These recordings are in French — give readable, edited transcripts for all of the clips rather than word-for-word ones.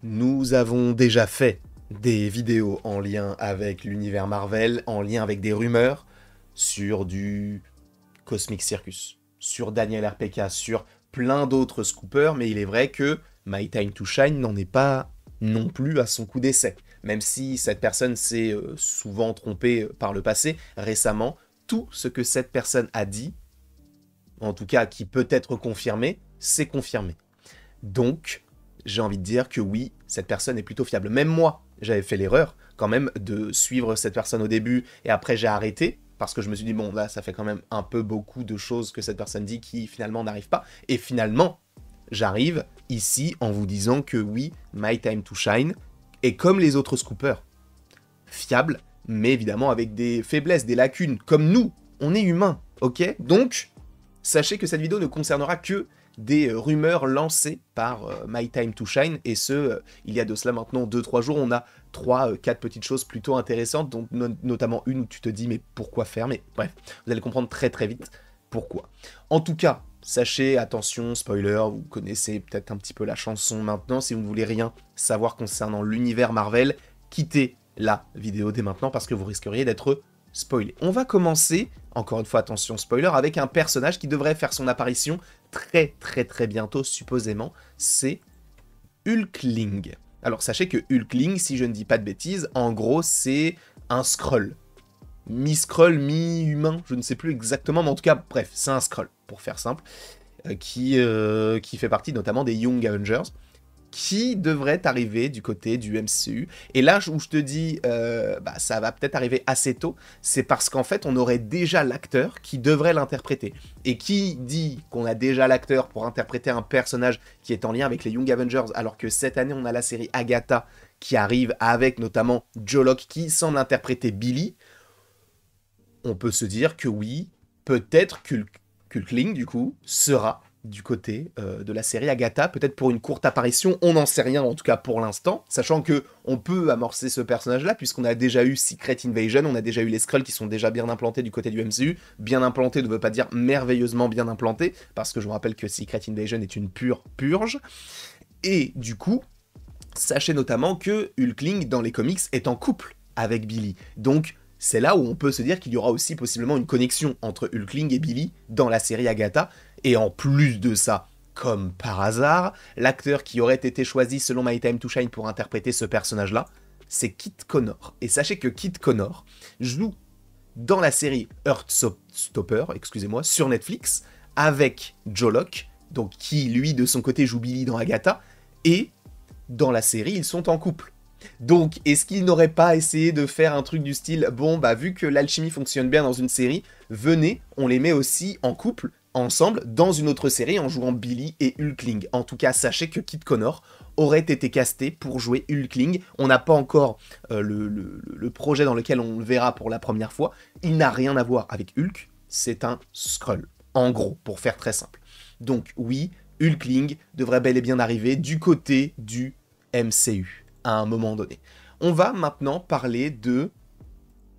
Nous avons déjà fait des vidéos en lien avec l'univers Marvel, en lien avec des rumeurs sur du Cosmic Circus, sur Daniel RPK, sur plein d'autres scoopers, mais il est vrai que My Time to Shine n'en est pas non plus à son coup d'essai. Même si cette personne s'est souvent trompée par le passé, récemment, tout ce que cette personne a dit, en tout cas qui peut être confirmé, c'est confirmé. Donc, j'ai envie de dire que oui, cette personne est plutôt fiable. Même moi, j'avais fait l'erreur quand même de suivre cette personne au début et après j'ai arrêté parce que je me suis dit bon là ça fait quand même un peu beaucoup de choses que cette personne dit qui finalement n'arrivent pas. Et finalement, j'arrive ici en vous disant que oui, My Time to Shine est comme les autres scoopers, fiable, mais évidemment avec des faiblesses, des lacunes, comme nous, on est humain, ok? Donc, sachez que cette vidéo ne concernera que des rumeurs lancées par My Time to Shine, et il y a de cela maintenant 2-3 jours, on a 3-4 petites choses plutôt intéressantes, dont notamment une où tu te dis mais pourquoi faire, mais bref, vous allez comprendre très très vite pourquoi. En tout cas, sachez, attention, spoiler, vous connaissez peut-être un petit peu la chanson maintenant, si vous ne voulez rien savoir concernant l'univers Marvel, quittez la vidéo dès maintenant parce que vous risqueriez d'être spoilé. On va commencer, encore une fois attention spoiler, avec un personnage qui devrait faire son apparition très très très bientôt supposément, c'est Hulkling. Alors sachez que Hulkling, si je ne dis pas de bêtises, en gros c'est un Skrull. Mi-Skrull, mi-humain, je ne sais plus exactement, mais en tout cas, bref, c'est un Skrull, pour faire simple, qui fait partie notamment des Young Avengers, qui devrait arriver du côté du MCU. Et là où je te dis, ça va peut-être arriver assez tôt, c'est parce qu'en fait, on aurait déjà l'acteur qui devrait l'interpréter. Et qui dit qu'on a déjà l'acteur pour interpréter un personnage qui est en lien avec les Young Avengers, alors que cette année, on a la série Agatha qui arrive avec notamment Joe Locke qui semble interpréter Billy, on peut se dire que oui, peut-être qu'Hulkling, du coup, sera du côté de la série Agatha, peut-être pour une courte apparition, on n'en sait rien en tout cas pour l'instant, sachant que on peut amorcer ce personnage-là, puisqu'on a déjà eu Secret Invasion, on a déjà eu les Skrulls qui sont déjà bien implantés du côté du MCU, bien implantés ne veut pas dire merveilleusement bien implantés, parce que je vous rappelle que Secret Invasion est une pure purge, et du coup, sachez notamment que Hulkling dans les comics est en couple avec Billy, donc c'est là où on peut se dire qu'il y aura aussi possiblement une connexion entre Hulkling et Billy dans la série Agatha, et en plus de ça, comme par hasard, l'acteur qui aurait été choisi selon My Time to Shine pour interpréter ce personnage-là, c'est Kit Connor. Et sachez que Kit Connor joue dans la série Heartstopper, excusez-moi, sur Netflix, avec Joe Locke, donc qui lui de son côté joue Billy dans Agatha, et dans la série ils sont en couple. Donc, est-ce qu'il n'aurait pas essayé de faire un truc du style, bon, bah vu que l'alchimie fonctionne bien dans une série, venez, on les met aussi en couple, ensemble, dans une autre série, en jouant Billy et Hulkling. En tout cas, sachez que Kit Connor aurait été casté pour jouer Hulkling. On n'a pas encore le projet dans lequel on le verra pour la première fois. Il n'a rien à voir avec Hulk, c'est un Skrull, en gros, pour faire très simple. Donc oui, Hulkling devrait bel et bien arriver du côté du MCU. À un moment donné. On va maintenant parler de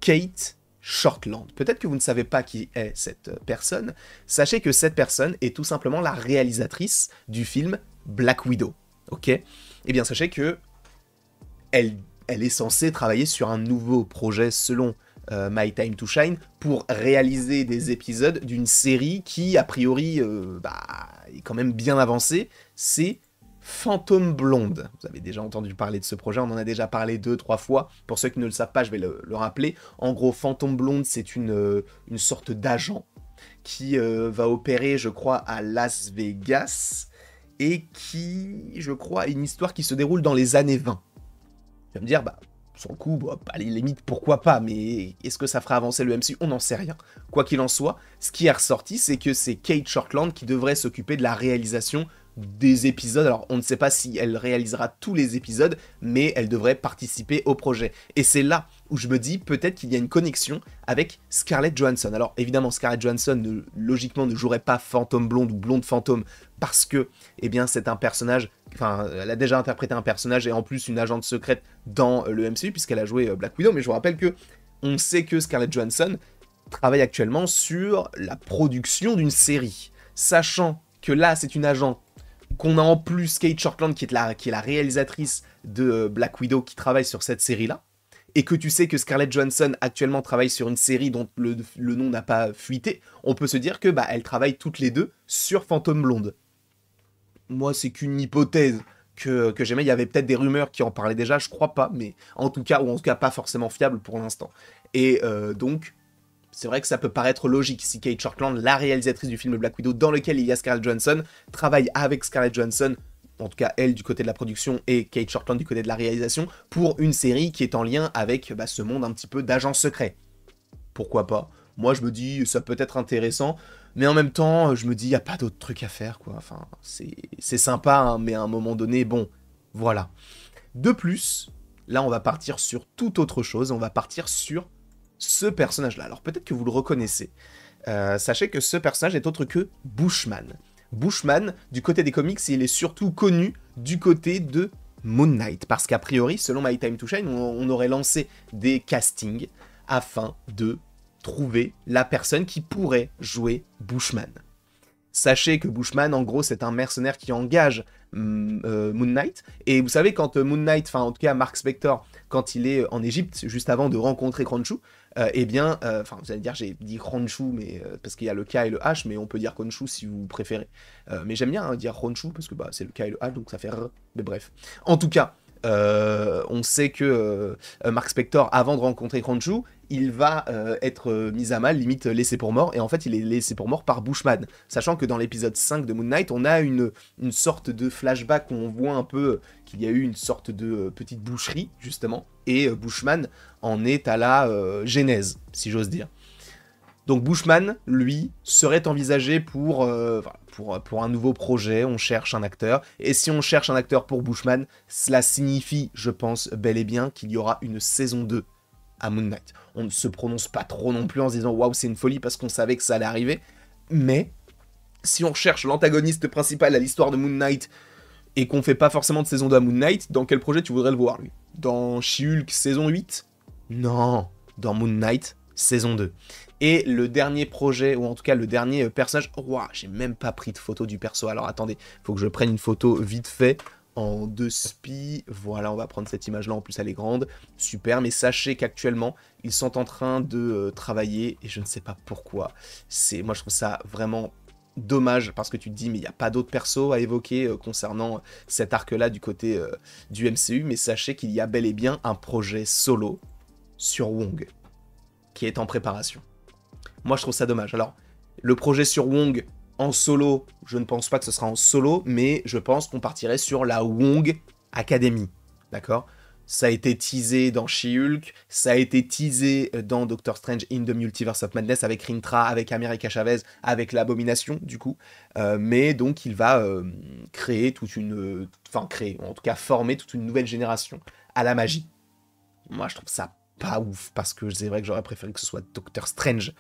Kate Shortland. Peut-être que vous ne savez pas qui est cette personne. Sachez que cette personne est tout simplement la réalisatrice du film Black Widow. Ok ? Eh bien, sachez que elle est censée travailler sur un nouveau projet selon My Time to Shine pour réaliser des épisodes d'une série qui, a priori, est quand même bien avancée. C'est Phantom Blonde. Vous avez déjà entendu parler de ce projet, on en a déjà parlé 2-3 fois. Pour ceux qui ne le savent pas, je vais le rappeler. En gros, Phantom Blonde, c'est une sorte d'agent qui va opérer, je crois, à Las Vegas et qui, je crois, a une histoire qui se déroule dans les années 20. Tu vas me dire, sur le coup, à la limite, pourquoi pas, mais est-ce que ça fera avancer le MCU ? On n'en sait rien. Quoi qu'il en soit, ce qui est ressorti, c'est que c'est Kate Shortland qui devrait s'occuper de la réalisation des épisodes. Alors on ne sait pas si elle réalisera tous les épisodes, mais elle devrait participer au projet. Et c'est là où je me dis peut-être qu'il y a une connexion avec Scarlett Johansson. Alors évidemment Scarlett Johansson logiquement ne jouerait pas Phantom Blonde ou Blonde Fantôme parce que c'est un personnage, elle a déjà interprété un personnage et en plus une agente secrète dans le MCU puisqu'elle a joué Black Widow, mais je vous rappelle que on sait que Scarlett Johansson travaille actuellement sur la production d'une série, sachant que là c'est une agente qu'on a en plus Kate Shortland qui est la réalisatrice de Black Widow qui travaille sur cette série-là, et que tu sais que Scarlett Johansson actuellement travaille sur une série dont le nom n'a pas fuité, on peut se dire que elles travaillent toutes les deux sur Phantom Blonde. Moi, c'est qu'une hypothèse que j'aimais. Il y avait peut-être des rumeurs qui en parlaient déjà, je crois pas, mais en tout cas pas forcément fiable pour l'instant. Et donc, c'est vrai que ça peut paraître logique si Kate Shortland, la réalisatrice du film Black Widow, dans lequel il y a Scarlett Johansson, travaille avec Scarlett Johansson, en tout cas elle du côté de la production et Kate Shortland du côté de la réalisation, pour une série qui est en lien avec ce monde un petit peu d'agents secrets. Pourquoi pas? Moi je me dis, ça peut être intéressant, mais en même temps, je me dis, il n'y a pas d'autres trucs à faire, quoi. Enfin, c'est sympa, hein, mais à un moment donné, bon, voilà. De plus, là on va partir sur toute autre chose, on va partir sur ce personnage-là. Alors peut-être que vous le reconnaissez. Sachez que ce personnage est autre que Bushman. Bushman, du côté des comics, il est surtout connu du côté de Moon Knight. Parce qu'a priori, selon My Time to Shine, on aurait lancé des castings afin de trouver la personne qui pourrait jouer Bushman. Sachez que Bushman, en gros, c'est un mercenaire qui engage Moon Knight. Et vous savez, quand Moon Knight, enfin en tout cas Mark Spector, quand il est en Égypte, juste avant de rencontrer Khonshu, vous allez dire, j'ai dit Khonshu, mais parce qu'il y a le K et le H, mais on peut dire Khonshu si vous préférez. Mais j'aime bien dire Khonshu, parce que c'est le K et le H, donc ça fait R, mais bref. En tout cas, on sait que Mark Spector, avant de rencontrer Khonshu, il va être mis à mal, limite laissé pour mort, et en fait il est laissé pour mort par Bushman. Sachant que dans l'épisode 5 de Moon Knight, on a une sorte de flashback où on voit un peu qu'il y a eu une sorte de petite boucherie, justement, et Bushman en est à la genèse, si j'ose dire. Donc Bushman, lui, serait envisagé pour un nouveau projet, on cherche un acteur, et si on cherche un acteur pour Bushman, cela signifie, je pense, bel et bien qu'il y aura une saison 2 à Moon Knight. On ne se prononce pas trop non plus en se disant « Waouh, c'est une folie » parce qu'on savait que ça allait arriver, mais si on cherche l'antagoniste principal à l'histoire de Moon Knight et qu'on fait pas forcément de saison 2 à Moon Knight, dans quel projet tu voudrais le voir, lui? Dans She-Hulk saison 8? Non, dans Moon Knight saison 2. Et le dernier projet, ou en tout cas le dernier personnage... Ouah, j'ai même pas pris de photo du perso, alors attendez, faut que je prenne une photo vite fait, en 2 spi, voilà, on va prendre cette image-là, en plus elle est grande, super, mais sachez qu'actuellement, ils sont en train de travailler, et je ne sais pas pourquoi, moi je trouve ça vraiment dommage, parce que tu te dis, mais il n'y a pas d'autres persos à évoquer concernant cet arc-là du côté du MCU, mais sachez qu'il y a bel et bien un projet solo sur Wong, qui est en préparation. Moi je trouve ça dommage. Alors, le projet sur Wong en solo, je ne pense pas que ce sera en solo, mais je pense qu'on partirait sur la Wong Academy, d'accord? Ça a été teasé dans She-Hulk, ça a été teasé dans Doctor Strange in the Multiverse of Madness avec Rintrah, avec America Chavez, avec l'Abomination, du coup. Mais donc, il va créer en tout cas former toute une nouvelle génération à la magie. Moi, je trouve ça pas ouf, parce que c'est vrai que j'aurais préféré que ce soit Doctor Strange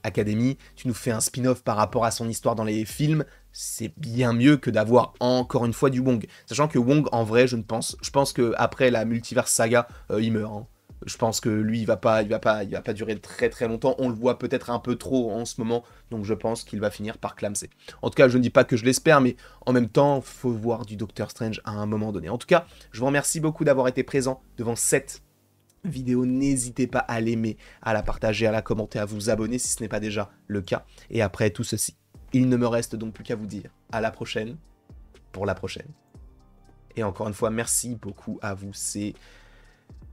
Academy, tu nous fais un spin-off par rapport à son histoire dans les films, c'est bien mieux que d'avoir encore une fois du Wong. Sachant que Wong, en vrai, je pense que après la multiverse saga, il meurt. Hein. Je pense que lui, il va pas durer très très longtemps. On le voit peut-être un peu trop en ce moment, donc je pense qu'il va finir par clamser. En tout cas, je ne dis pas que je l'espère, mais en même temps, faut voir du Doctor Strange à un moment donné. En tout cas, je vous remercie beaucoup d'avoir été présent devant cette vidéo, n'hésitez pas à l'aimer, à la partager, à la commenter, à vous abonner si ce n'est pas déjà le cas. Et après tout ceci, il ne me reste donc plus qu'à vous dire à la prochaine pour la prochaine. Et encore une fois, merci beaucoup à vous. C'est,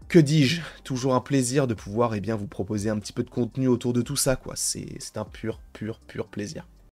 que dis-je, toujours un plaisir de pouvoir vous proposer un petit peu de contenu autour de tout ça, quoi. C'est un pur plaisir.